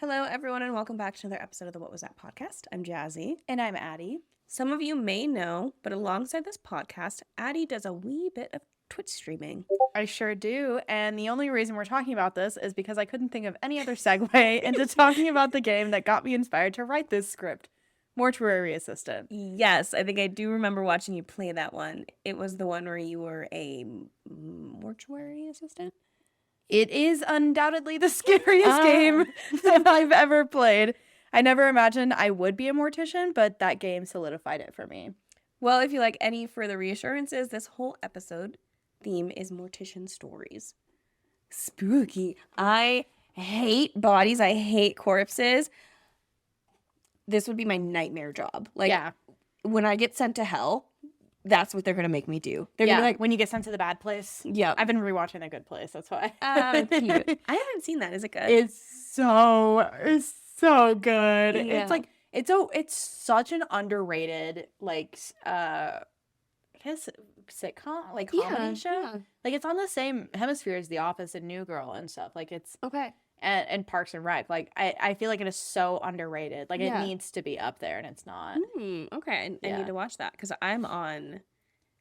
Hello, everyone, and welcome back to another episode of the What Was That podcast. I'm Jazzy. And I'm Addi. Some of you may know, but alongside this podcast, Addi does a wee bit of Twitch streaming. I sure do. And the only reason we're talking about this is because I couldn't think of any other segue into talking about the game that got me inspired to write this script, Mortuary Assistant. Yes, I think I do remember watching you play that one. It was the one where you were a mortuary assistant? It is undoubtedly the scariest game that I've ever played. I never imagined I would be a mortician, but that game solidified it for me. Well, if you like any further reassurances, this whole episode theme is mortician stories. Spooky. I hate bodies. I hate corpses. This would be my nightmare job. When I get sent to hell, that's what they're going to make me do. They're going to be like, when you get sent to the bad place. Yeah. I've been rewatching The Good Place, that's why. Cute. I haven't seen that. Is it good? It's so good. Yeah. It's such an underrated I guess sitcom, comedy show. Yeah. Like it's on the same hemisphere as The Office and New Girl and stuff. Like it's Okay. and Parks and Rec. Like I feel like it is so underrated. Like Yeah. it needs to be up there and it's not. Okay. I need to watch that because I'm on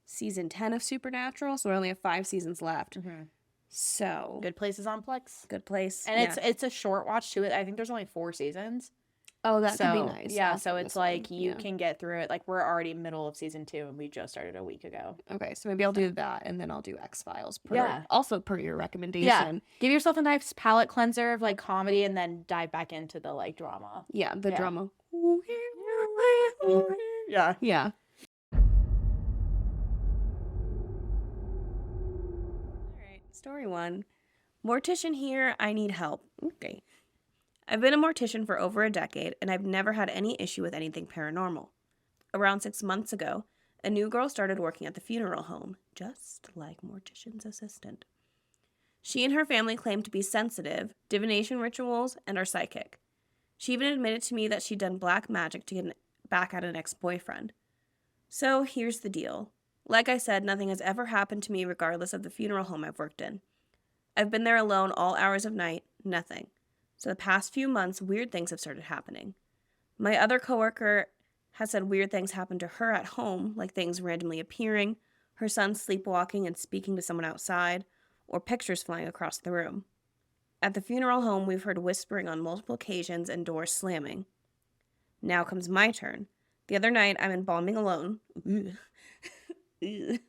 season 10 of Supernatural, so I only have 5 seasons left. Mm-hmm. So Good Place is on Plex. good place. And it's a short watch too. I think there's only 4 seasons. Oh, that so, could be nice. Yeah, After so it's this like one. you Yeah. can get through it. Like we're already middle of season 2 and we just started a week ago. Okay, so maybe I'll do that and then I'll do X-Files. Yeah. Also per your recommendation. Yeah. Give yourself a nice palate cleanser of like comedy and then dive back into the like drama. Yeah, the Yeah. drama. Yeah. Yeah. All right, story 1. Mortician here, I need help. Okay. I've been a mortician for over a decade, and I've never had any issue with anything paranormal. Around 6 months ago, a new girl started working at the funeral home, just like Mortician's assistant. She and her family claim to be sensitive, divination rituals, and are psychic. She even admitted to me that she'd done black magic to get back at an ex-boyfriend. So here's the deal. Like I said, nothing has ever happened to me regardless of the funeral home I've worked in. I've been there alone all hours of night, nothing. So the past few months, weird things have started happening. My other coworker has said weird things happened to her at home, like things randomly appearing, her son sleepwalking and speaking to someone outside, or pictures flying across the room. At the funeral home, we've heard whispering on multiple occasions and doors slamming. Now comes my turn. The other night, I'm embalming alone. The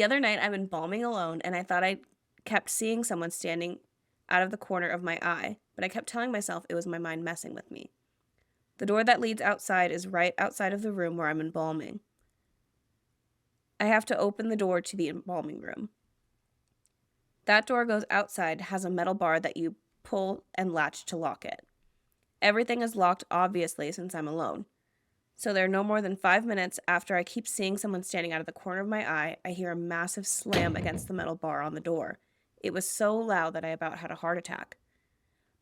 other night, I'm embalming alone, and I thought I kept seeing someone standing out of the corner of my eye, but I kept telling myself it was my mind messing with me. The door that leads outside is right outside of the room where I'm embalming. I have to open the door to the embalming room. That door goes outside, has a metal bar that you pull and latch to lock it. Everything is locked, obviously, since I'm alone. So there are no more than 5 minutes after I keep seeing someone standing out of the corner of my eye, I hear a massive slam against the metal bar on the door. It was so loud that I about had a heart attack.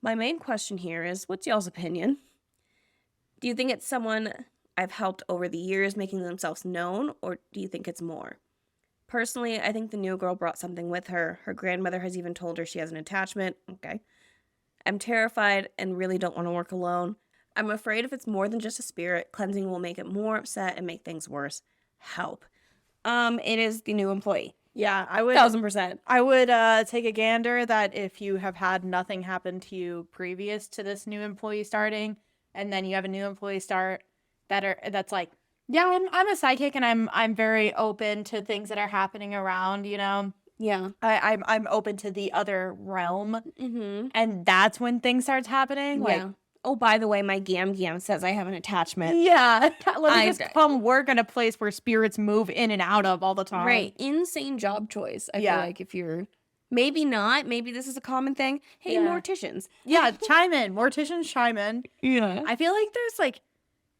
My main question here is, what's y'all's opinion? Do you think it's someone I've helped over the years making themselves known, or do you think it's more? Personally, I think the new girl brought something with her. Her grandmother has even told her she has an attachment. Okay. I'm terrified and really don't want to work alone. I'm afraid if it's more than just a spirit, cleansing will make it more upset and make things worse. Help. It is the new employee. Yeah, I would 1000%. I would take a gander that if you have had nothing happen to you previous to this new employee starting, and then you have a new employee start that's like, yeah, I'm a psychic and I'm very open to things that are happening around, you know. Yeah. I'm open to the other realm, Mm-hmm. and that's when things starts happening. Like, Yeah. Oh, by the way, my Gam says I have an attachment. yeah, let me just come work in a place where spirits move in and out of all the time. Right. Insane job choice. I Yeah. feel like if you're... Maybe not. Maybe this is a common thing. Hey, Yeah. morticians. Yeah, chime in. Morticians chime in. Yeah. I feel like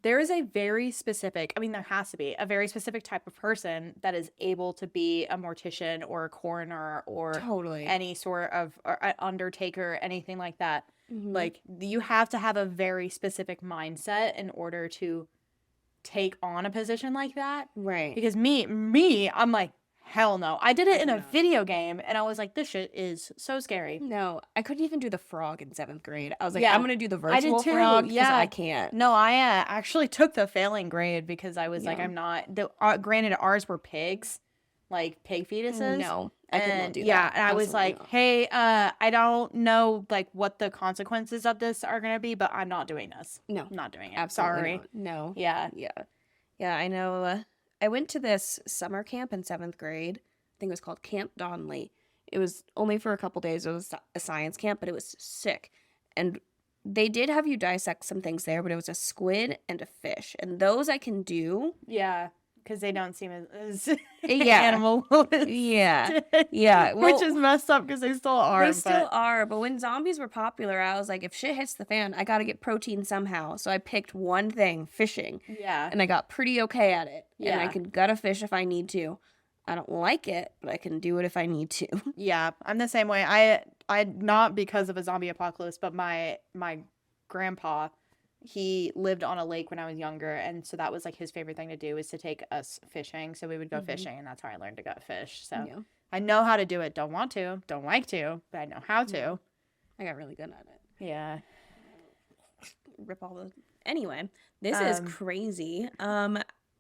there is a very specific, I mean, there has to be a very specific type of person that is able to be a mortician or a coroner or Totally. any sort of an undertaker, anything like that. Mhm. Like, you have to have a very specific mindset in order to take on a position like that. Right. Because me, I'm like, hell no. I did it in a cannot. video game, and I was like, this shit is so scary. No, I couldn't even do the frog in 7th grade. I was like, Yeah, I'm gonna do the I did virtual too, frog because yeah. I can't. No, I actually took the failing grade because I was like, Yeah. I'm not. Granted, ours were pigs, like pig fetuses. No, I could not And do yeah, that. and I was Absolutely like, not. hey, I don't know like what the consequences of this are gonna be, but I'm not doing this. No, I'm not doing it. absolutely Sorry. not. No. Yeah. Yeah. I know. I went to this summer camp in 7th grade. I think it was called Camp Donley. It was only for a couple days. It was a science camp, but it was sick. And they did have you dissect some things there, but it was a squid and a fish. And those I can do. Yeah. Because they don't seem as Yeah. animal. Yeah. Yeah. Well, Which is messed up because they still are. They still are, but when zombies were popular, I was like, if shit hits the fan, I gotta get protein somehow. So I picked one thing, fishing. Yeah. And I got pretty okay at it. Yeah. And I can gut a fish if I need to. I don't like it, but I can do it if I need to. Yeah, I'm the same way. I not because of a zombie apocalypse, but my grandpa, he lived on a lake when I was younger, and so that was like his favorite thing to do is to take us fishing. So we would go fishing, and that's how I learned to gut fish. So Yeah. I know how to do it. Don't want to, don't like to, but I know how to. I got really good at it. Yeah. Rip all the. Anyway, this is crazy.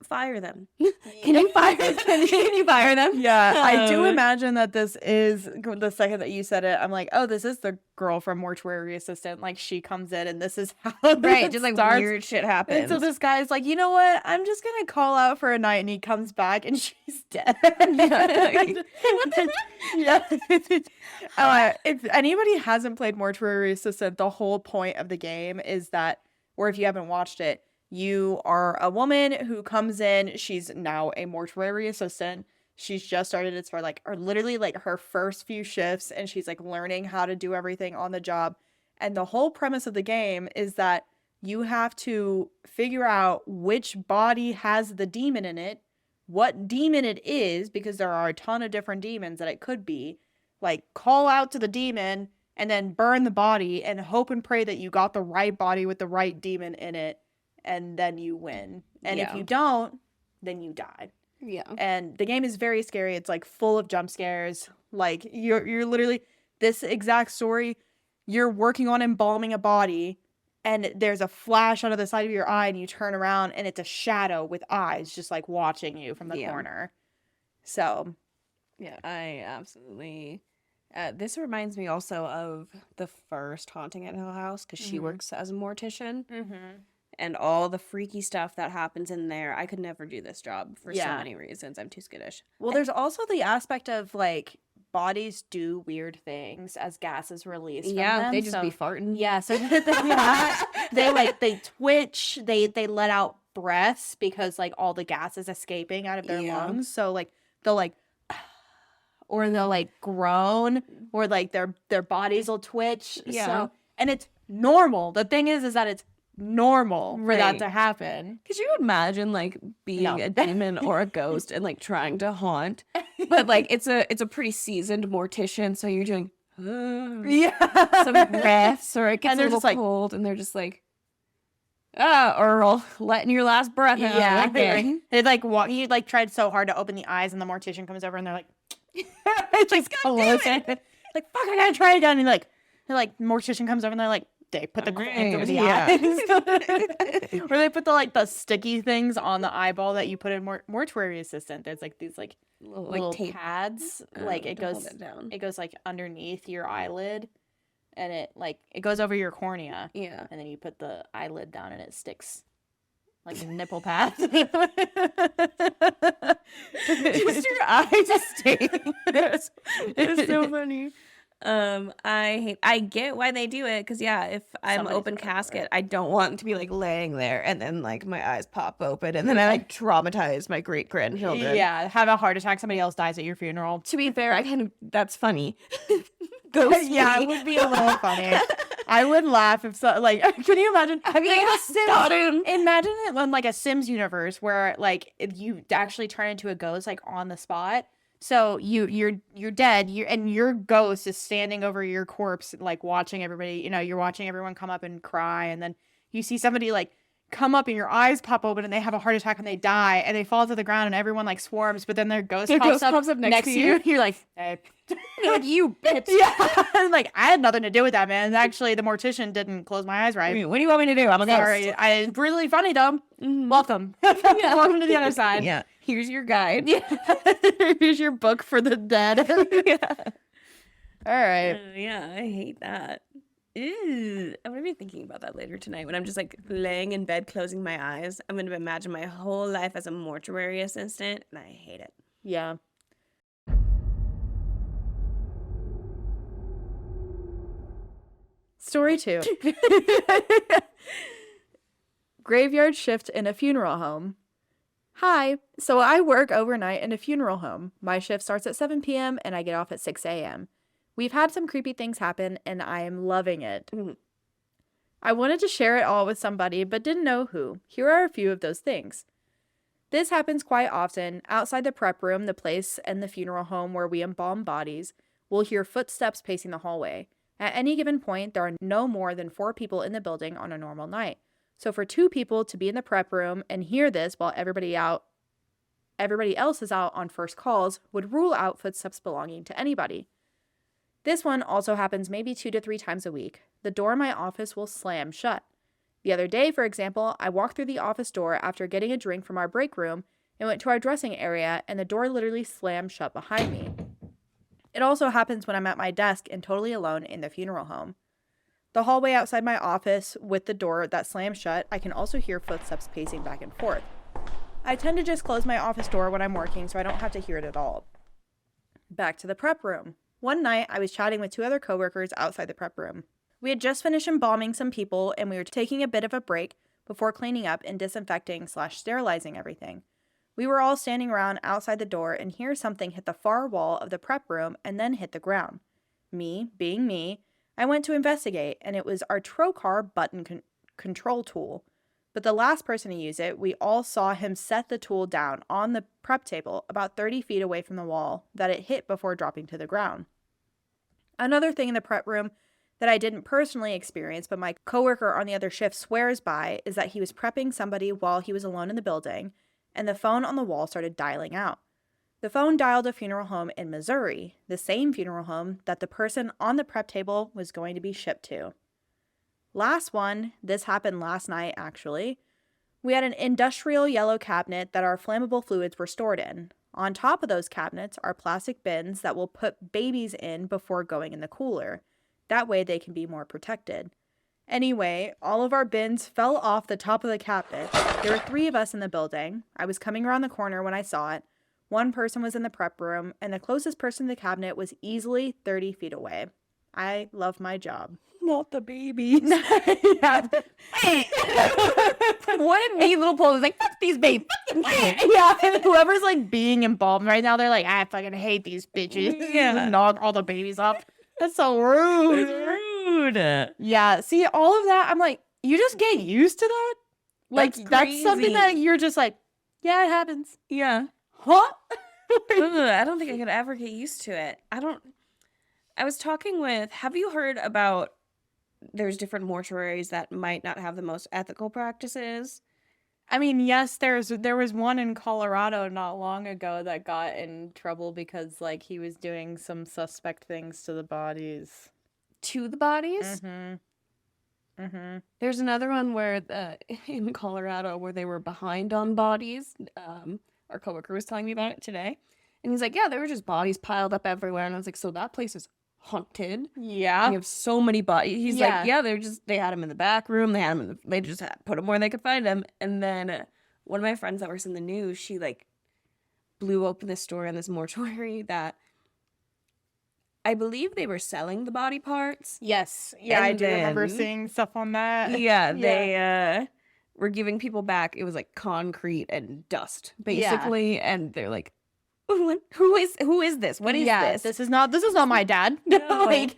Fire them. Can Yeah. you fire? Can you fire them? Yeah, I do imagine that this is the second that you said it. I'm like, oh, this is the girl from Mortuary Assistant. Like she comes in, and this is how Right, it just like starts. weird shit And happens. so this guy's like, you know what? I'm just gonna call out for a night, and he comes back, and she's dead. Yeah. If anybody hasn't played Mortuary Assistant, the whole point of the game is that, or if you haven't watched it, you are a woman who comes in. She's now a mortuary assistant. She's just started. It's for like, or literally like her first few shifts, and she's like learning how to do everything on the job. And the whole premise of the game is that you have to figure out which body has the demon in it, what demon it is, because there are a ton of different demons that it could be. Like, call out to the demon and then burn the body and hope and pray that you got the right body with the right demon in it, and then you win. And if Yeah. you don't, then you die. Yeah. And the game is very scary. It's like full of jump scares. Like you're literally this exact story. You're working on embalming a body, and there's a flash out of the side of your eye, and you turn around, and it's a shadow with eyes just like watching you from the corner. So, yeah, I absolutely. This reminds me also of the first Haunting at Hill House because she works as a mortician. And all the freaky stuff that happens in there. I could never do this job for so many reasons. I'm too skittish. Well, there's also the aspect of like bodies do weird things as gas is released from them. They just be farting. Yeah, so they twitch, they let out breaths because like all the gas is escaping out of their lungs. So like they'll like or they'll like groan or like their bodies will twitch. Yeah. So, and it's normal. The thing is that it's normal for that Right. to happen. Could you imagine like being No. a demon or a ghost and like trying to haunt? But like it's a pretty seasoned mortician, so you're doing Yeah. some breaths or it gets And a they're little just like- cold and they're just like Earl, letting your last breath out. Yeah. Okay. They like walk. You like tried so hard to open the eyes, and the mortician comes over, and they're like, it's like close it. Like fuck, I gotta try again. And they're like mortician comes over, and they're like, they put the coins over the eyes, or they put the sticky things on the eyeball that you put in mortuary assistant. There's like these like little tape pads, like it to hold goes it down. it goes like underneath your eyelid, and it goes over your cornea. Yeah. And then you put the eyelid down and it sticks like a nipple pad. Just your eye just staying there. It's so funny. I get why they do it because if I'm Somebody's open gotta do casket, it. I don't want to be like laying there and then like my eyes pop open and then I like traumatize my great grandchildren. Yeah, have a heart attack. Somebody else dies at your funeral. To be fair, that's funny. Ghost Yeah, me. it would be a little funny. I would laugh if so. Like, can you imagine? I'd be like, got him. Imagine it in like a Sims universe where like if you actually turn into a ghost like on the spot. So you're dead. And your ghost is standing over your corpse, like watching everybody. You know, you're watching everyone come up and cry, and then you see somebody like come up and your eyes pop open and they have a heart attack and they die and they fall to the ground and everyone like swarms, but then their ghost pops up next to you. You're like, hey. You're like, you bitch. Yeah. Like, I had nothing to do with that, man. Actually, the mortician didn't close my eyes right. What do you want me to do? I'm a ghost. Sorry. It's really funny, though. Welcome. Welcome to the other side. Yeah. Here's your guide. Yeah. Here's your book for the dead. Yeah. All right. Yeah, I hate that. Ew. I'm gonna be thinking about that later tonight when I'm just like laying in bed, closing my eyes. I'm gonna imagine my whole life as a mortuary assistant, and I hate it. Yeah. Story 2. Graveyard shift in a funeral home. Hi. So I work overnight in a funeral home. My shift starts at 7 p.m. and I get off at 6 a.m. We've had some creepy things happen and I am loving it. I wanted to share it all with somebody but didn't know who. Here are a few of those things. This happens quite often. Outside the prep room, the place and the funeral home where we embalm bodies, we'll hear footsteps pacing the hallway. At any given point, there are no more than 4 people in the building on a normal night. So for 2 people to be in the prep room and hear this while everybody else is out on first calls would rule out footsteps belonging to anybody. This one also happens maybe 2 to 3 times a week. The door in my office will slam shut. The other day, for example, I walked through the office door after getting a drink from our break room and went to our dressing area, and the door literally slammed shut behind me. It also happens when I'm at my desk and totally alone in the funeral home. The hallway outside my office with the door that slams shut, I can also hear footsteps pacing back and forth. I tend to just close my office door when I'm working so I don't have to hear it at all. Back to the prep room. One night, I was chatting with 2 other coworkers outside the prep room. We had just finished embalming some people and we were taking a bit of a break before cleaning up and disinfecting/sterilizing everything. We were all standing around outside the door and hear something hit the far wall of the prep room and then hit the ground. Me, being me, I went to investigate and it was our trocar button control tool. But the last person to use it, we all saw him set the tool down on the prep table about 30 feet away from the wall that it hit before dropping to the ground. Another thing in the prep room that I didn't personally experience, but my coworker on the other shift swears by, is that he was prepping somebody while he was alone in the building, and the phone on the wall started dialing out. The phone dialed a funeral home in Missouri, the same funeral home that the person on the prep table was going to be shipped to. Last one, this happened last night actually. We had an industrial yellow cabinet that our flammable fluids were stored in. On top of those cabinets are plastic bins that we'll put babies in before going in the cooler. That way they can be more protected. Anyway, all of our bins fell off the top of the cabinet. There were 3 of us in the building. I was coming around the corner when I saw it. 1 person was in the prep room, and the closest person to the cabinet was easily 30 feet away. I love my job. Not the babies. Yeah. What a neat little pole is like, fuck these babies. Yeah, whoever's like being embalmed right now, they're like, I fucking hate these bitches. Yeah. Knock all the babies off. That's so rude. Rude. Yeah, see, all of that, I'm like, you just get used to that? Like, that's something that you're just like, yeah, it happens. Yeah. Huh? I don't think I could ever get used to it. I was talking with, have you heard about there's different mortuaries that might not have the most ethical practices? I mean, yes, there was one in Colorado not long ago that got in trouble because, like, he was doing some suspect things to the bodies. To the bodies? Mm-hmm. Mm-hmm. There's another one where in Colorado where they were behind on bodies. Our coworker was telling me about it today. And he's like, yeah, there were just bodies piled up everywhere. And I was like, so that place is haunted. Yeah. You have so many bodies. He's like, yeah, they had him in the back room. They had him they just put him where they could find him. And then one of my friends that works in the news, she like blew open this story on this mortuary that I believe they were selling the body parts. Yes. Yeah, I do remember seeing stuff on that. Yeah, they were giving people back. It was like concrete and dust, basically. Yeah. And they're like, who is this? What is this? This is not my dad. No. Like,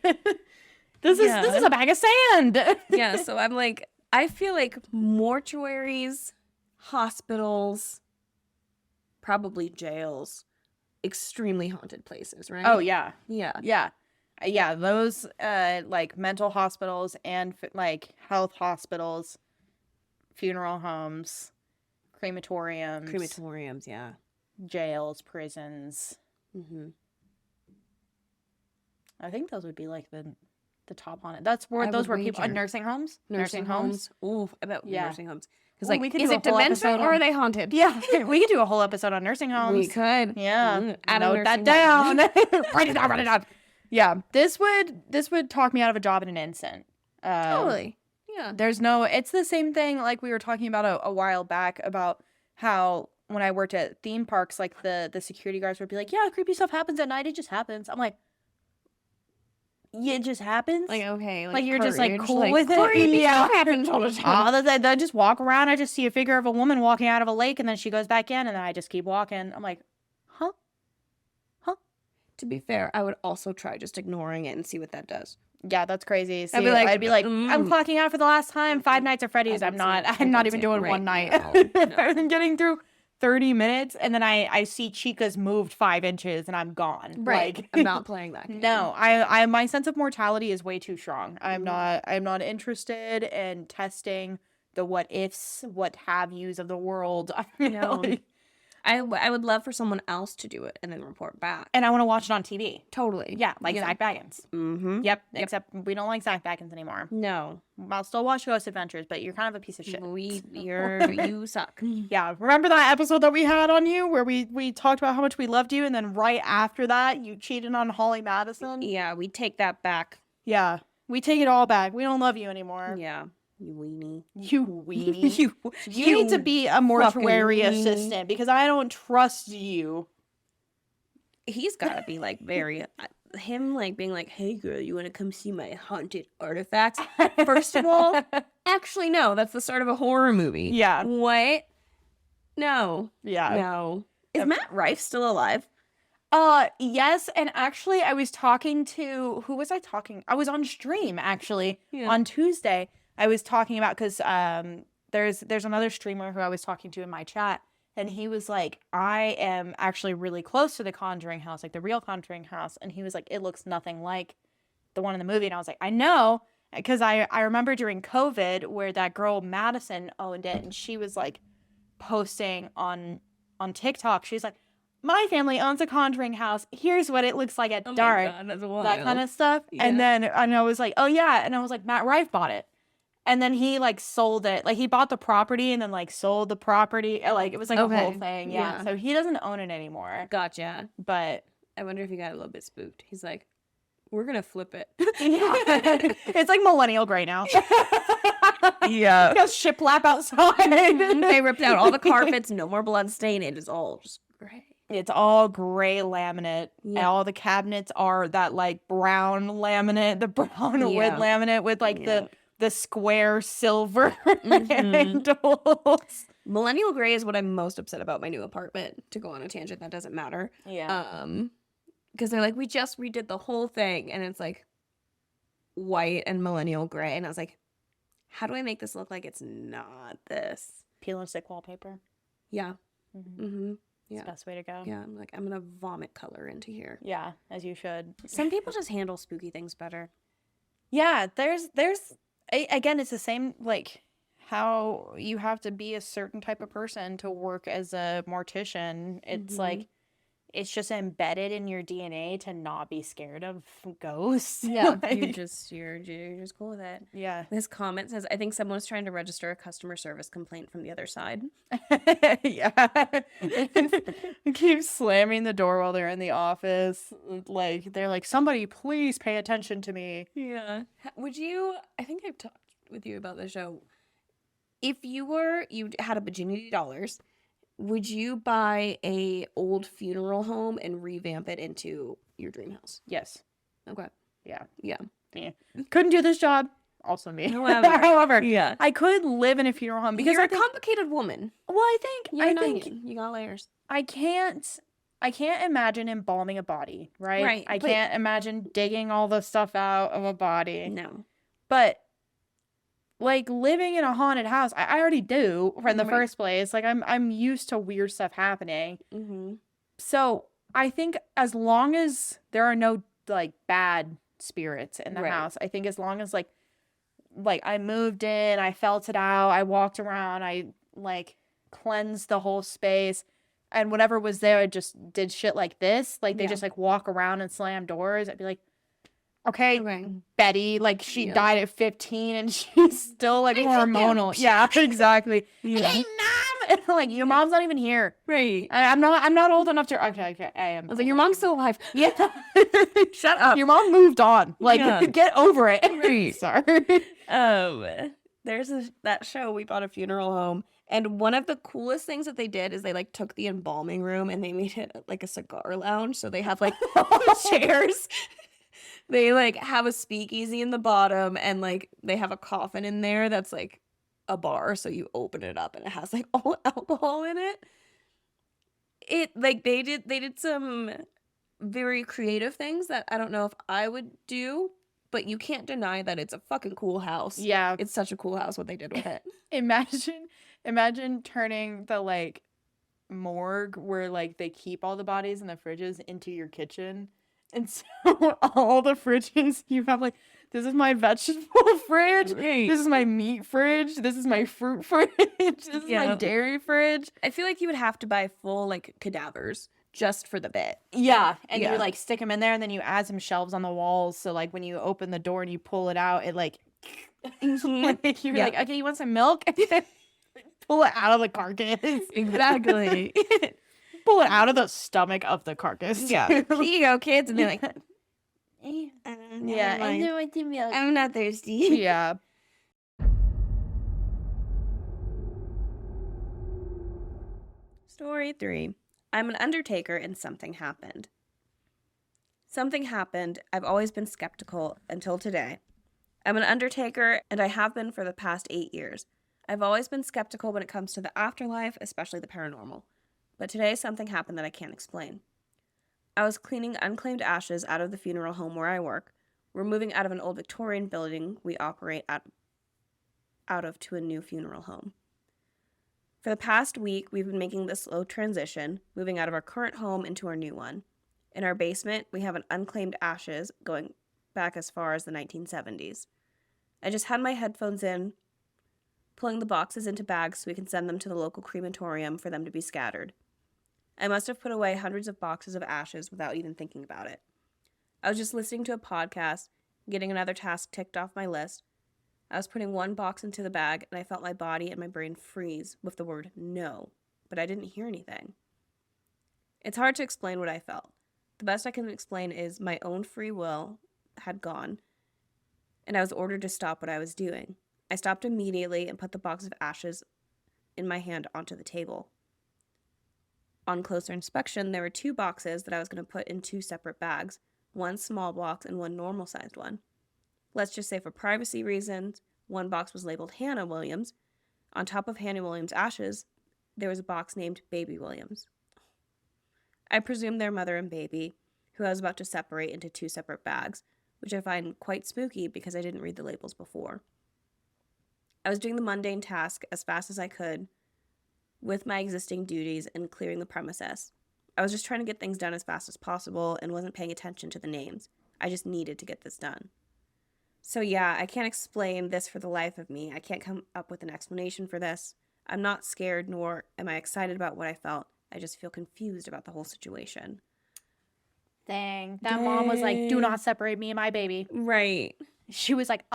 this is a bag of sand. Yeah, so I'm like, I feel like mortuaries, hospitals, probably jails, extremely haunted places, right? Oh yeah. Yeah. Yeah. Yeah, those like mental hospitals and like health hospitals, funeral homes, Crematoriums, yeah. jails, prisons. Mm-hmm. I think those would be like the top on it. That's where I those would were people. wager. Nursing homes. Nursing homes. Ooh, I bet Yeah. nursing homes. Because Ooh, like, we could is do a it whole dementia episode or on- are they haunted? Yeah, we could do a whole episode on nursing homes. We could. Yeah, Add a note that nursing down. home. Write it down. Write it down. Yeah, this would talk me out of a job in an instant. Totally. Yeah. There's no. It's the same thing like we were talking about a while back about how when I worked at theme parks, like the security guards would be like, "Yeah, creepy stuff happens at night. It just happens." I'm like, "Yeah, it just happens." Like, okay. Like, you're just, like, courage, cool with it? creepy Yeah. stuff happens all the time. I just walk around. I just see a figure of a woman walking out of a lake, and then she goes back in, and then I just keep walking. I'm like, huh? To be fair, I would also try just ignoring it and see what that does. Yeah, that's crazy. See, I'd be like, I'm clocking out for the last time. 5 Nights at Freddy's. I'm not even doing one night. I've been getting through 30 minutes, and then I see Chica's moved 5 inches, and I'm gone. Right. Like, I'm not playing that game. no, I my sense of mortality is way too strong. I'm not interested in testing the what ifs, what have yous of the world. No. I would love for someone else to do it and then report back. And I want to watch it on TV. Totally. Yeah, like Zach Baggins. Mm-hmm. Yep, except we don't like Zach Baggins anymore. No. I'll still watch Ghost Adventures, but you're kind of a piece of shit. You suck. Yeah, remember that episode that we had on you where we talked about how much we loved you, and then right after that, you cheated on Holly Madison? Yeah, we take that back. Yeah, we take it all back. We don't love you anymore. Yeah. You weenie. You weenie. You need to be a mortuary weenie. assistant because I don't trust you. He's got to be like very him like being like, "Hey girl, you want to come see my haunted artifacts?" First of all, actually no, that's the start of a horror movie. Yeah. What? No. Yeah. No. Is Matt Rife still alive? Yes, and actually I was talking to who was I talking? I was on stream actually on Tuesday. I was talking about because there's another streamer who I was talking to in my chat, and he was like, I am actually really close to the Conjuring house, like the real Conjuring house, and he was like, it looks nothing like the one in the movie, and I was like, I know, because I remember during COVID where that girl Madison owned it, and she was like posting on TikTok, she's like, my family owns a Conjuring house. Here's what it looks like at dark. God, that's wild. That kind of stuff. Yeah. And then I was like, oh yeah. And I was like, Matt Rife bought it. And then he like sold it. Like he bought the property and then like sold the property. Like it was like a whole thing. Yeah. So he doesn't own it anymore. Gotcha. But I wonder if he got a little bit spooked. He's like, we're going to flip it. yeah. It's like millennial gray now. Yeah. He has shiplap outside. They ripped out all the carpets. No more blood stain. It is all just gray. It's all gray laminate. Yeah. All the cabinets are that like brown laminate, the brown wood laminate with like the square silver handles. Millennial gray is what I'm most upset about my new apartment. To go on a tangent, that doesn't matter. Yeah. Because they're like, we just redid the whole thing, and it's like white and millennial gray, and I was like, how do I make this look like it's not this? Peel and stick wallpaper. Yeah. Mm-hmm. Mm-hmm. It's Yeah. the best way to go. Yeah, I'm like, I'm gonna vomit color into here. Yeah, as you should. Some people just handle spooky things better. Yeah, there's again, it's the same like how you have to be a certain type of person to work as a mortician. It's like it's just embedded in your DNA to not be scared of ghosts. Yeah, Like, you're just cool with it. yeah. This comment says, I think someone was trying to register a customer service complaint from the other side. Yeah. Keep slamming the door while they're in the office. Like they're like, somebody please pay attention to me. Yeah. Would you, I think I've talked with you about the show. If you had a bajillion dollars, would you buy a old funeral home and revamp it into your dream house? Yes. Okay. Yeah. Yeah. Couldn't do this job. Also me. However, yeah. I could live in a funeral home because You're I a think, complicated woman. well, I think You got layers. I can't imagine embalming a body, right? Right, I but- can't imagine digging all the stuff out of a body. No. But like living in a haunted house, I already do in the Right. first place. Like I'm used to weird stuff happening. Mm-hmm. So I think as long as there are no like bad spirits in the Right. house, I think as long as like like, I moved in, I felt it out, I walked around, I, like, cleansed the whole space, and whatever was there just did shit like this. Like, they just, like, walk around and slam doors. I'd be like, okay, Betty, like, she died at 15 and she's still, like, hormonal. Yeah, exactly. Hey, Mom! And, like, your mom's not even here. Right. I'm not old enough to, okay, I am. I was like, your mom's still alive. Yeah. Shut up. Your mom moved on. Like, get over it. Right. Sorry. There's that show, We Bought a Funeral Home, and one of the coolest things that they did is they, like, took the embalming room and they made it, like, a cigar lounge. So they have, like, chairs. They, like, have a speakeasy in the bottom, and, like, they have a coffin in there that's, like, a bar. So you open it up and it has, like, all alcohol in it. Like, they did some very creative things that I don't know if I would do. But you can't deny that it's a fucking cool house. Yeah. It's such a cool house what they did with it. Imagine turning the, like, morgue where, like, they keep all the bodies in the fridges into your kitchen. And so all the fridges, you have, like, this is my vegetable fridge. Right. This is my meat fridge. This is my fruit fridge. This is my dairy fridge. I feel like you would have to buy full, like, cadavers. Just for the bit. Yeah. And you, like, stick them in there, and then you add some shelves on the walls. So, like, when you open the door and you pull it out, it, like, like you're like, okay, you want some milk? Pull it out of the carcass. Exactly. Pull it out of the stomach of the carcass. Yeah. Here you go, kids. And they're like, yeah, I know what the milk. I'm not thirsty. Yeah. Story 3. I'm an undertaker and something happened. Something happened. I've always been skeptical until today. I'm an undertaker, and I have been for the past 8 years. I've always been skeptical when it comes to the afterlife, especially the paranormal. But today something happened that I can't explain. I was cleaning unclaimed ashes out of the funeral home where I work. We're moving out of an old Victorian building we operate out of to a new funeral home. For the past week, we've been making this slow transition, moving out of our current home into our new one. In our basement, we have an unclaimed ashes going back as far as the 1970s. I just had my headphones in, pulling the boxes into bags so we can send them to the local crematorium for them to be scattered. I must have put away hundreds of boxes of ashes without even thinking about it. I was just listening to a podcast, getting another task ticked off my list. I was putting one box into the bag, and I felt my body and my brain freeze with the word no, but I didn't hear anything. It's hard to explain what I felt. The best I can explain is my own free will had gone, and I was ordered to stop what I was doing. I stopped immediately and put the box of ashes in my hand onto the table. On closer inspection, there were 2 boxes that I was going to put in 2 separate bags, one small box and one normal-sized one. Let's just say for privacy reasons, one box was labeled Hannah Williams. On top of Hannah Williams' ashes, there was a box named Baby Williams. I presume they're mother and baby, who I was about to separate into 2 separate bags, which I find quite spooky because I didn't read the labels before. I was doing the mundane task as fast as I could with my existing duties and clearing the premises. I was just trying to get things done as fast as possible and wasn't paying attention to the names. I just needed to get this done. So yeah, I can't explain this for the life of me. I can't come up with an explanation for this. I'm not scared, nor am I excited about what I felt. I just feel confused about the whole situation. Dang. That mom was like, do not separate me and my baby. Right. She was like,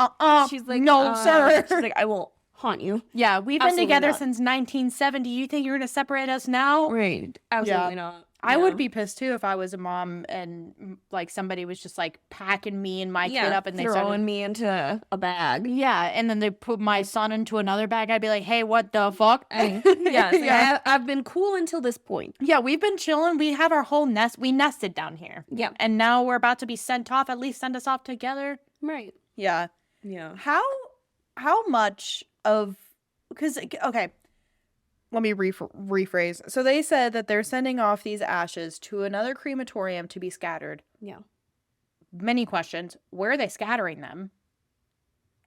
She's like, no, sir. She's like, I will haunt you. Yeah, we've been together since 1970. You think you're going to separate us now? Right. Absolutely not. I would be pissed too if I was a mom and like somebody was just like packing me and my kid up and they throwing me into a bag. Yeah, and then they put my son into another bag. I'd be like, hey, what the fuck? I've been cool until this point. Yeah, we've been chilling. We have our whole nest. We nested down here. Yeah. And now we're about to be sent off. At least send us off together. Right. Yeah. Yeah. How much of, because, okay. Let me rephrase. So they said that they're sending off these ashes to another crematorium to be scattered. Yeah. Many questions. Where are they scattering them?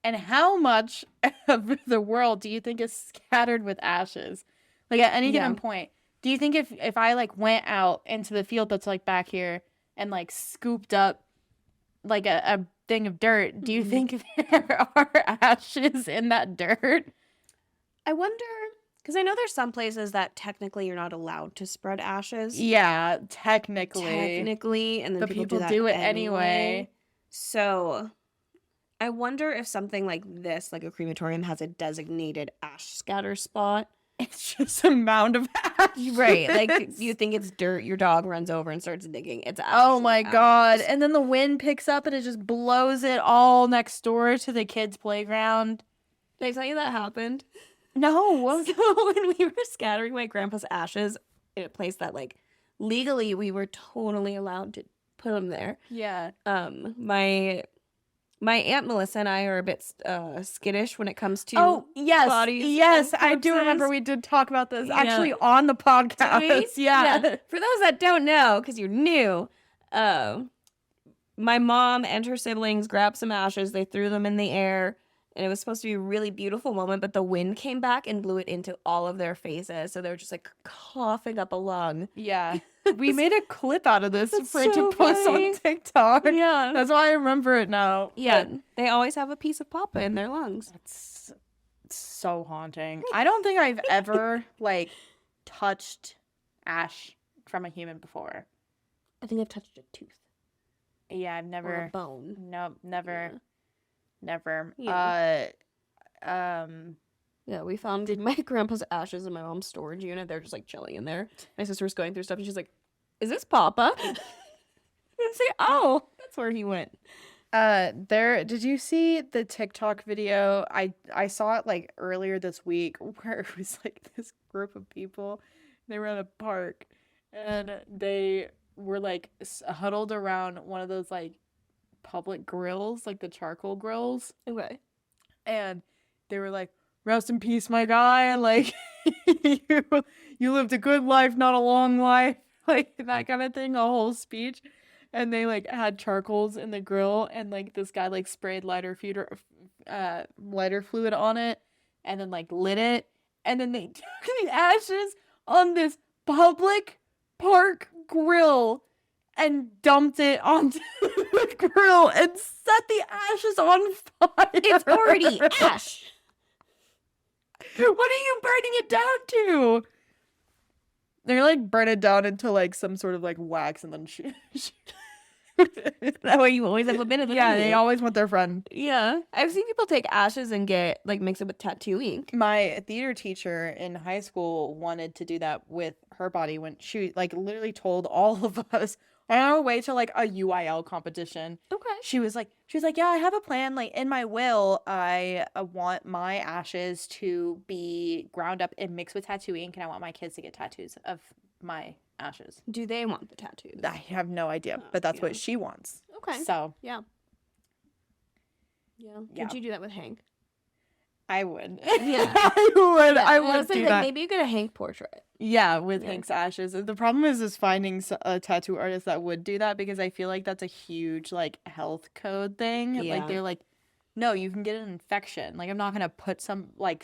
And how much of the world do you think is scattered with ashes? Like at any given point. Do you think if I like went out into the field that's like back here and like scooped up like a thing of dirt, do you think there are ashes in that dirt? I wonder, because I know there's some places that technically you're not allowed to spread ashes. Yeah, technically. And then But people people do, do that it anyway. So I wonder if something like this, like a crematorium, has a designated ash scatter spot. It's just a mound of ash. Right. Like, you think it's dirt, your dog runs over and starts digging. It's actually Oh my God. ashes. And then the wind picks up and it just blows it all next door to the kids' playground. Did I tell you that happened? No. So when we were scattering my grandpa's ashes in a place that, like, legally we were totally allowed to put them there. Yeah. My Aunt Melissa and I are a bit skittish when it comes to bodies. Yes, and I do remember corpses. we did talk about this Yeah. actually on the podcast. Did we? Yeah. For those that don't know, because you're new, my mom and her siblings grabbed some ashes. They threw them in the air, and it was supposed to be a really beautiful moment, but the wind came back and blew it into all of their faces. So they were just like coughing up a lung. Yeah. We made a clip out of this That's for it so to post funny. on TikTok. Yeah. That's why I remember it now. Yeah. They always have a piece of papa in their lungs. That's so haunting. I don't think I've ever like touched ash from a human before. I think I've touched a tooth Yeah, I've or a never. bone. Nope, never. Yeah. Never. Yeah. Yeah, we found my grandpa's ashes in my mom's storage unit. They're just like chilling in there. My sister was going through stuff and she's like, "Is this Papa?" And I say, "Oh, that's where he went." Did you see the TikTok video? I saw it like earlier this week where it was like this group of people. They were at a park and they were like huddled around one of those like public grills, like the charcoal grills. Okay. And they were like, "Rest in peace, my guy. Like, you lived a good life, not a long life." Like, that kind of thing, a whole speech. And they, like, had charcoals in the grill, and, like, this guy, like, sprayed lighter fluid on it, and then, like, lit it. And then they took the ashes on this public park grill and dumped it onto the grill and set the ashes on fire. It's already ash. What are you burning it down to? They're like burn it down into like some sort of like wax and then shoot. That way you always have a bit of it. Yeah, they always want their friend. Yeah. I've seen people take ashes and get like mix it with tattoo ink. My theater teacher in high school wanted to do that with her body when she like literally told all of us on our way to like a UIL competition. Okay. She was like, yeah, I have a plan. Like in my will, I want my ashes to be ground up and mixed with tattoo ink, and I want my kids to get tattoos of my ashes. Do they want the tattoos? I have no idea, but that's yeah. what she wants. Okay. So Yeah. Yeah. Yeah. Would you do that with Hank? I would. Yeah. I would. Yeah, I and would was do thinking, that. maybe you get a Hank portrait. Yeah, with Yeah. Hank's ashes. The problem is finding a tattoo artist that would do that because I feel like that's a huge like health code thing. Yeah. Like they're like, no, you can get an infection. Like I'm not gonna put some Right.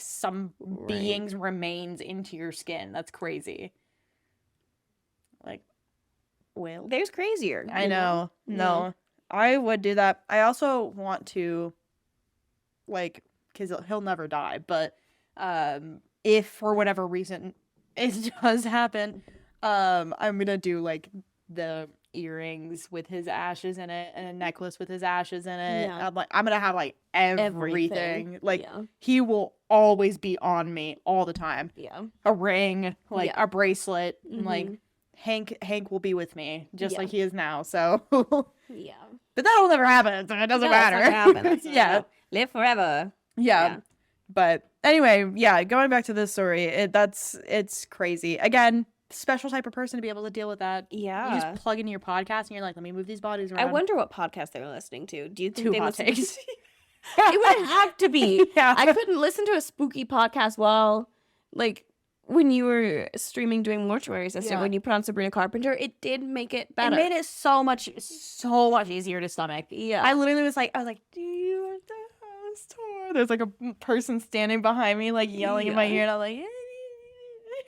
being's remains into your skin. That's crazy. Like, well, There's crazier. I you know. Yeah. No, I would do that. I also want to, like, because he'll never die. But if for whatever reason it does happen, I'm gonna do like the earrings with his ashes in it and a necklace with his ashes in it. Yeah. I'm gonna have like everything. Like Yeah. he will always be on me all the time. Yeah. A ring, like Yeah. a bracelet, and, like. Mhm. Hank will be with me just Yeah. like he is now. So, Yeah. but that'll never happen. So it doesn't No, it's not matter. gonna happen. That's not Yeah. gonna- Live forever. Yeah. Yeah. But anyway, yeah. Going back to this story, it's crazy. Again, special type of person to be able to deal with that. Yeah. You just plug into your podcast and you're like, let me move these bodies around. I wonder what podcast they're listening to. Do you think Two they hot listen takes. to? It would have to be. Yeah. I couldn't listen to a spooky podcast while, like, when you were streaming doing Mortuary Assistant, Yeah. when you put on Sabrina Carpenter, it did make it It better. made it so much easier to stomach. Yeah. I literally was like, do you want the house tour? There's like a person standing behind me, like yelling in my Yeah. ear, and I'm like,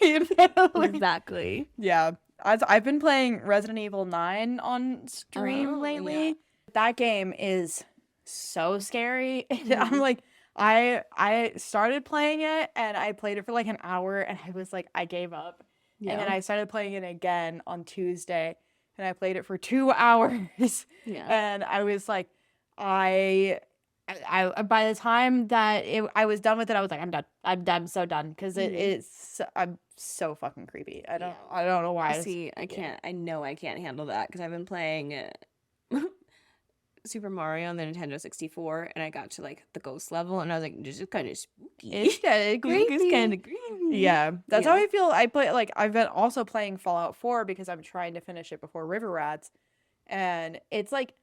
you know, like- Exactly. yeah. I've been playing Resident Evil 9 on stream Oh, lately. yeah. That game is so scary. I'm Mhm. like, I started playing it and I played it for like an hour and I was like, I gave up. And then Yeah. I started playing it again on Tuesday and I played it for 2 hours. Yeah. And I was like, I by the time that I was done with it, I was like, I'm done. I'm so done because it Mhm. is. I'm so fucking creepy. Yeah. I don't know why. See, I can't. I know I can't handle that because I've been playing Super Mario on the Nintendo 64, and I got to like the ghost level, and I was like, this is kind of spooky. It's kind of It's creepy. kind of creepy. Yeah, that's how Yeah. I feel. I play like I've been also playing Fallout 4 because I'm trying to finish it before River Rats, and it's like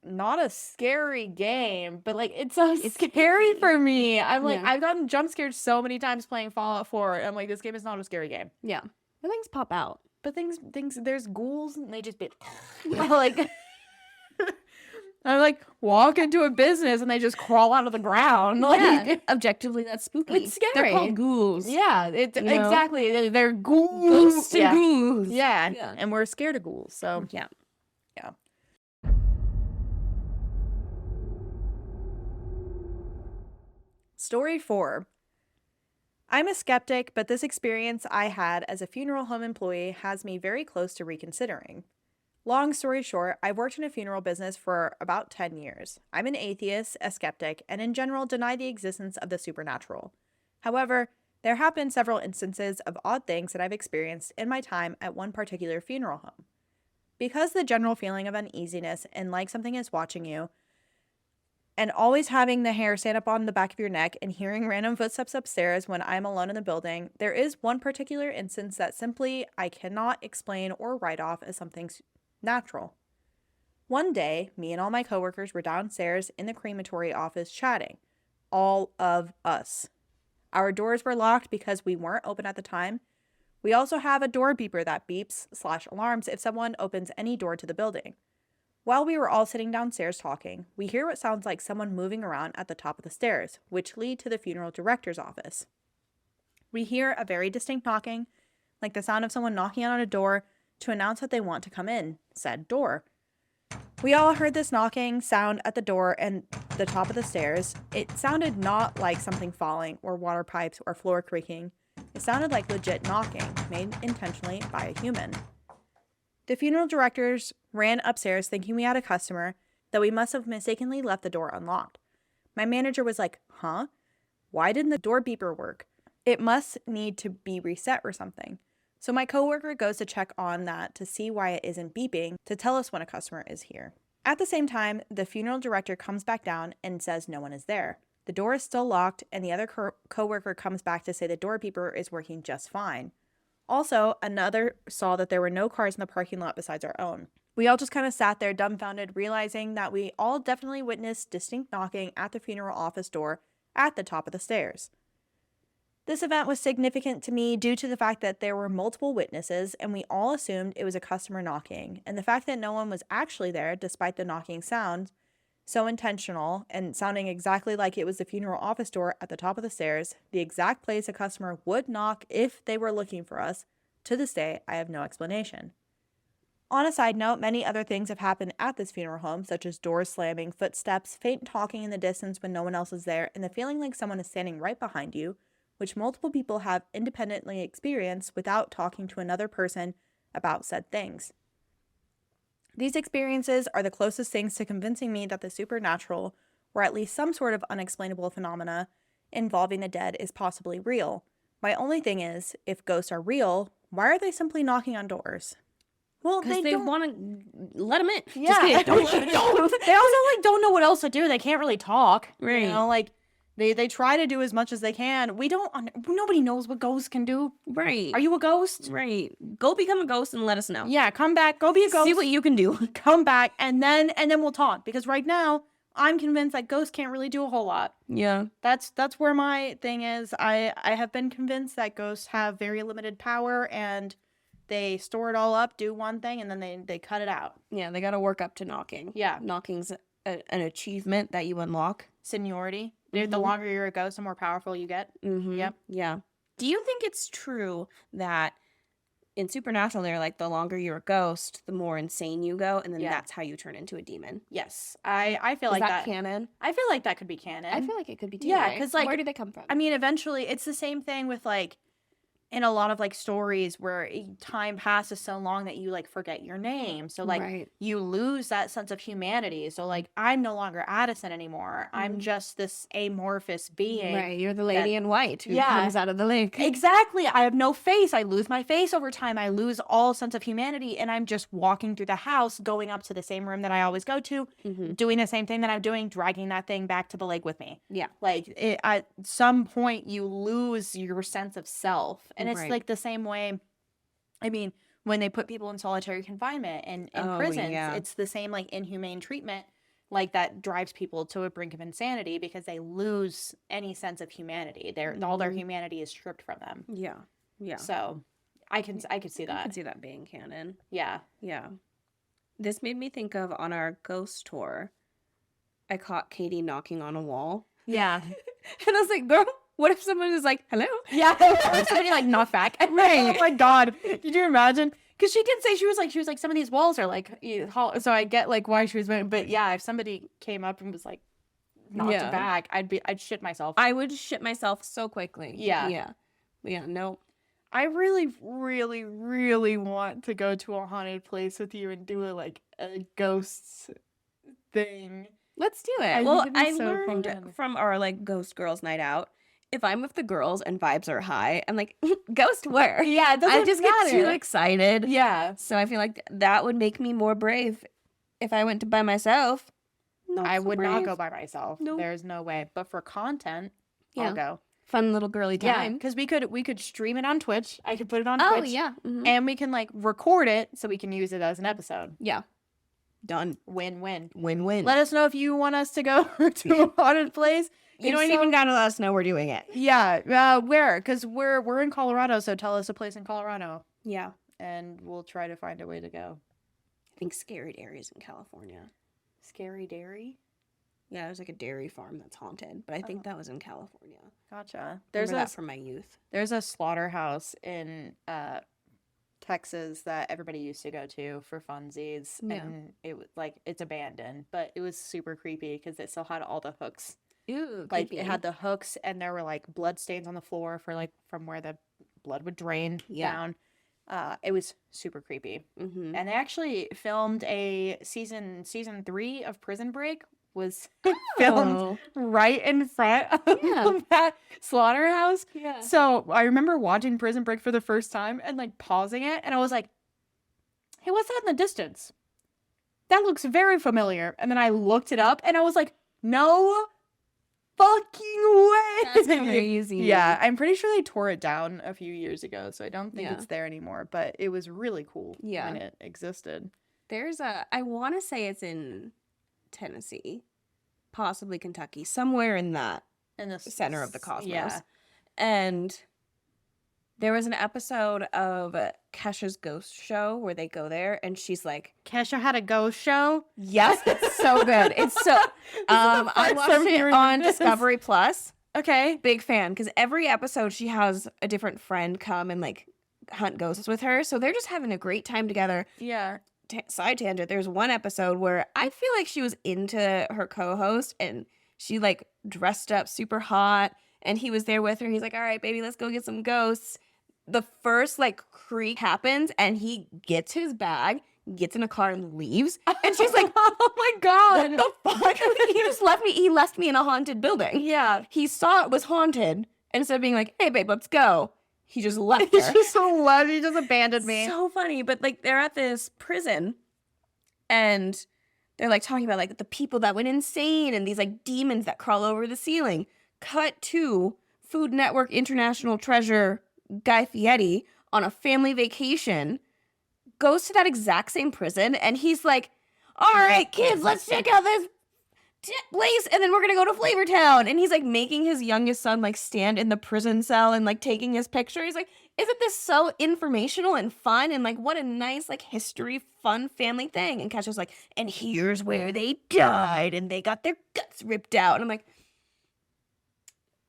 not a scary game, but like it's so It's scary spooky. for me. I'm like Yeah. I've gotten jump scared so many times playing Fallout 4. And I'm like, this game is not a scary game. Yeah. The things pop out. But things there's ghouls and they just be like I like walk into a business and they just crawl out of the ground. Like Yeah. Objectively, that's spooky. it's scary. They're called ghouls. Yeah, it's You know? exactly. They're ghouls. Ghosts and Yeah. ghouls. Yeah. Yeah. And we're scared of ghouls. So Yeah. yeah. Story 4. I'm a skeptic, but this experience I had as a funeral home employee has me very close to reconsidering. Long story short, I've worked in a funeral business for about 10 years. I'm an atheist, a skeptic, and in general deny the existence of the supernatural. However, there have been several instances of odd things that I've experienced in my time at one particular funeral home. Because the general feeling of uneasiness and like something is watching you, and always having the hair stand up on the back of your neck and hearing random footsteps upstairs when I'm alone in the building, there is one particular instance that simply I cannot explain or write off as something natural. One day, me and all my coworkers were downstairs in the crematory office chatting. All of us. Our doors were locked because we weren't open at the time. We also have a door beeper that beeps/alarms if someone opens any door to the building. While we were all sitting downstairs talking, we hear what sounds like someone moving around at the top of the stairs, which lead to the funeral director's office. We hear a very distinct knocking, like the sound of someone knocking on a door to announce that they want to come in, said door. We all heard this knocking sound at the door and the top of the stairs. It sounded not like something falling or water pipes or floor creaking. It sounded like legit knocking, made intentionally by a human. The funeral directors ran upstairs thinking we had a customer, that we must have mistakenly left the door unlocked. My manager was like, huh? Why didn't the door beeper work? It must need to be reset or something. So my coworker goes to check on that to see why it isn't beeping to tell us when a customer is here. At the same time, the funeral director comes back down and says no one is there. The door is still locked and the other coworker comes back to say the door beeper is working just fine. Also, another saw that there were no cars in the parking lot besides our own. We all just kind of sat there dumbfounded, realizing that we all definitely witnessed distinct knocking at the funeral office door at the top of the stairs. This event was significant to me due to the fact that there were multiple witnesses and we all assumed it was a customer knocking, and the fact that no one was actually there despite the knocking sound, so intentional and sounding exactly like it was the funeral office door at the top of the stairs, the exact place a customer would knock if they were looking for us. To this day, I have no explanation. On a side note, many other things have happened at this funeral home, such as doors slamming, footsteps, faint talking in the distance when no one else is there, and the feeling like someone is standing right behind you, which multiple people have independently experienced without talking to another person about said things. These experiences are the closest things to convincing me that the supernatural, or at least some sort of unexplainable phenomena involving the dead, is possibly real. My only thing is, if ghosts are real, why are they simply knocking on doors? Well, Because they want to let them in. Yeah. Just kidding. Don't let them in. They also like don't know what else to do. They can't really talk. Right. You know, like they try to do as much as they can. Nobody knows what ghosts can do. Right. Are you a ghost? Right. Go become a ghost and let us know. Yeah, come back. Go be a ghost. See what you can do. Come back and then we'll talk, because right now I'm convinced that ghosts can't really do a whole lot. Yeah. That's where my thing is. I have been convinced that ghosts have very limited power and they store it all up, do one thing, and then they cut it out. Yeah, they got to work up to knocking. Yeah. Knocking's an achievement that you unlock. Seniority. The longer you're a ghost, the more powerful you get. Mm-hmm. Yep. Yeah. Do you think it's true that in Supernatural, they're like, the longer you're a ghost, the more insane you go, and then Yeah. that's how you turn into a demon. Yes. I feel Is like that that. canon? I feel like that could be canon. I feel like it could be too. Yeah, right? 'cause, like, where do they come from? I mean, eventually, it's the same thing with, like, in a lot of, like, stories where time passes so long that you, like, forget your name. So, like, right. you lose that sense of humanity. So, like, I'm no longer Addison anymore. I'm Mhm. just this amorphous being. Right, you're the lady in white who Yeah. comes out of the lake. Exactly. I have no face. I lose my face over time. I lose all sense of humanity. And I'm just walking through the house, going up to the same room that I always go to, Mhm. doing the same thing that I'm doing, dragging that thing back to the lake with me. Yeah. Like, at some point, you lose your sense of self. And it's Right. like the same way, I mean, when they put people in solitary confinement and in Oh, prisons, yeah. it's the same, like, inhumane treatment. Like, that drives people to a brink of insanity because they lose any sense of humanity. All their Mhm. humanity is stripped from them. Yeah. Yeah. So I could see I that. could see that being canon. Yeah. Yeah. This made me think of on our ghost tour, I caught Katie knocking on a wall. Yeah. And I was like, girl, what if someone was like, hello? Yeah. Or somebody like knocked back. Right. Oh my God. Could you imagine? Because she did say she was like some of these walls are like so I get like why she was but yeah, if somebody came up and was like knocked Yeah. back, I'd shit myself. I would shit myself so quickly. Yeah. Yeah. Yeah. No. I really, really, really want to go to a haunted place with you and do a ghosts thing. Let's do it. I Well, think it'd be I so learned fun. from our like ghost girls night out. If I'm with the girls and vibes are high, I'm like, ghost where? Yeah, it doesn't I just get too matter. excited. Yeah. So I feel like that would make me more brave if I went to by myself. Not I so would not brave. go by myself. Nope. There's no way. But for content, Yeah. I'll go. Fun little girly Yeah, time. because we could stream it on Twitch. I could put it on Oh Twitch. yeah. Mhm. And we can like record it so we can use it as an episode. Yeah. Done. Win-win. Win-win. Let us know if you want us to go to a haunted place. You If don't so- even gotta let us know we're doing it. Yeah, where? Because we're in Colorado, so tell us a place in Colorado, Yeah. and we'll try to find a way to go. I think Scary Dairy's in California. Scary Dairy? Yeah, there's like a dairy farm that's haunted, but I think that was in California. Gotcha. There's that from my youth. There's a slaughterhouse in Texas that everybody used to go to for funsies, Yeah. and it was like it's abandoned, but it was super creepy because it still had all the hooks. Ew, Like creepy. it had the hooks, and there were like blood stains on the floor for like from where the blood would drain Yeah. down. It was super creepy, Mm-hmm. and they actually filmed a season 3 of Prison Break was filmed Oh. right in front of Yeah. that slaughterhouse. Yeah. So I remember watching Prison Break for the first time and like pausing it, and I was like, "Hey, what's that in the distance? That looks very familiar." And then I looked it up, and I was like, "No fucking way!" That's crazy. Yeah, I'm pretty sure they tore it down a few years ago, so I don't think Yeah. it's there anymore. But it was really cool Yeah. when it existed. There's I want to say it's in Tennessee, possibly Kentucky, somewhere in that In the center of the cosmos. Yeah. And there was an episode of Kesha's Ghost Show where they go there and she's like, Kesha had a ghost show. yes, it's so good. It's so I first time watched it hearing on this. Discovery Plus. Okay. Big fan, because every episode she has a different friend come and like hunt ghosts with her. So they're just having a great time together. Yeah. Side tangent, there's one episode where I feel like she was into her co-host and she like dressed up super hot and he was there with her. He's like, all right, baby, let's go get some ghosts. The first like creak happens and he gets his bag, gets in a car and leaves. And she's like, "Oh my god." what the fuck? He left me in a haunted building. Yeah. He saw it was haunted. And instead of being like, hey babe, let's go, he just left He's her. just so loud. He just abandoned me. So funny. But like they're at this prison and they're like talking about like the people that went insane and these like demons that crawl over the ceiling. Cut to Food Network International treasure Guy Fieri on a family vacation, goes to that exact same prison, and he's like, all right, kids, let's check out this place, and then we're gonna go to Flavortown. And he's like making his youngest son like stand in the prison cell and like taking his picture. He's like, isn't this so informational and fun? And like, what a nice like history, fun family thing. And Kesha's like, and here's where they died, and they got their guts ripped out. And I'm like,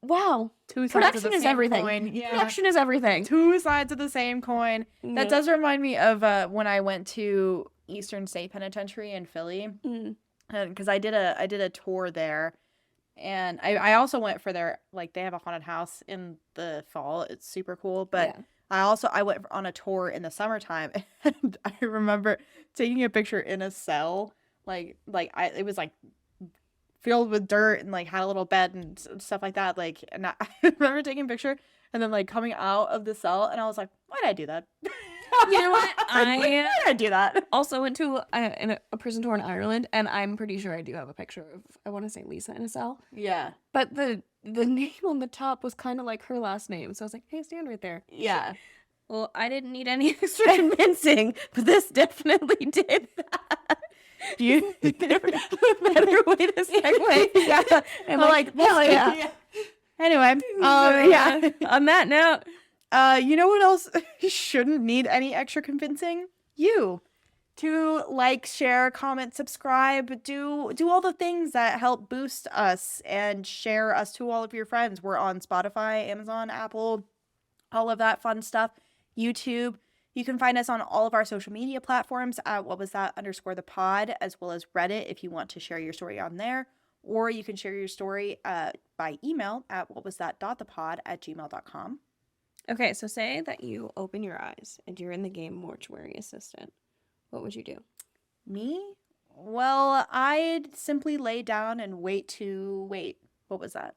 Wow. Two sides of Production the is same everything. coin. Yeah. Production is everything. Two sides of the same coin. Yeah. That does remind me of when I went to Eastern State Penitentiary in Philly, because I did a tour there, and I also went for their, like, they have a haunted house in the fall. It's super cool, but I went on a tour in the summertime, and I remember taking a picture in a cell, it was like filled with dirt and like had a little bed and stuff like that. Like, and I remember taking a picture and then like coming out of the cell, and I was like, why did I do that? You know what? Why did I do that? Also went to a prison tour in Ireland, and I'm pretty sure I do have a picture of, I want to say, Lisa in a cell. Yeah. But the name on the top was kind of like her last name, so I was like, hey, stand right there. Yeah. Well, I didn't need any extra convincing, but this definitely did that. You better way to segue. Yeah. And like, hell yeah. Yeah. Anyway, yeah. On that note, you know what else shouldn't need any extra convincing? You. To like, share, comment, subscribe, do all the things that help boost us and share us to all of your friends. We're on Spotify, Amazon, Apple, all of that fun stuff. YouTube. You can find us on all of our social media platforms at _the pod, as well as Reddit if you want to share your story on there. Or you can share your story by email at whatthatthothepod@gmail.com. Okay, so say that you open your eyes and you're in the game Mortuary Assistant. What would you do? Me? Well, I'd simply lay down and wait. What was that?